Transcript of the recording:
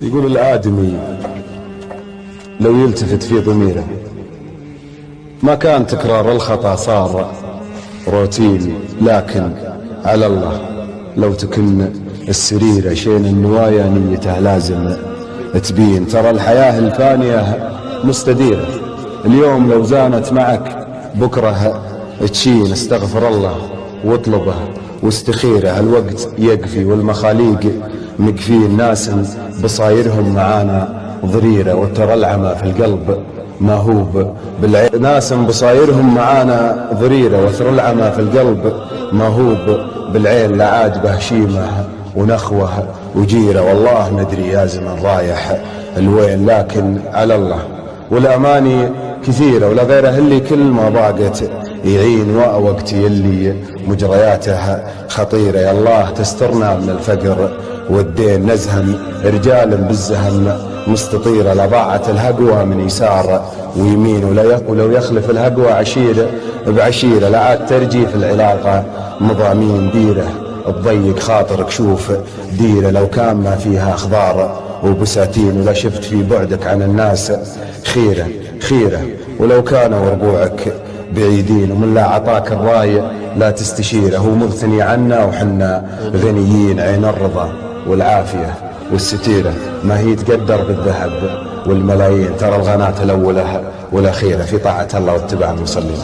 يقول الآدمي لو يلتفت في ضميره ما كان تكرار الخطأ صار روتيني، لكن على الله لو تكن السريرة شين النوايا نيته لازم تبين. ترى الحياة الفانية مستديرة، اليوم لو زانت معك بكرة تشين. استغفر الله واطلبه واستخيره، الوقت يقفي والمخاليق مقفين. ناس بصايرهم معانا ضريرة وترى العمى في القلب ما هو بالعين. ناس بصايرهم معانا ضريرة وترى العمى في القلب ما هو بالعين. لا عاد شيمة ونخوة وجيرة، والله ندري يا زمن رايح الوين، لكن على الله والأماني كثيرة ولا غيره اللي كل ما ضاقت يعين. وقتي اللي مجرياته خطيرة، يا الله تسترنا من الفقر والدين. نزهم رجال بالزهم مستطيرة، لضاعت الهقوى من يسار ويمين. ولو يخلف الهقوى عشيرة بعشيرة، لا عاد ترجي في العلاقة مضامين. ديره تضيق خاطرك شوف ديره، لو كان ما فيها أخضار وبساتين. ولا شفت في بعدك عن الناس خيرة خيرة، ولو كانوا ربوعك بعيدين. ومن لا عطاك الراية لا تستشيره، هو مغتني عنا وحنا غنيين. عين الرضا والعافية والستيرة ما هي تقدر بالذهب والملايين. ترى الغناة الأولى والأخيرة في طاعة الله واتباع المصلين.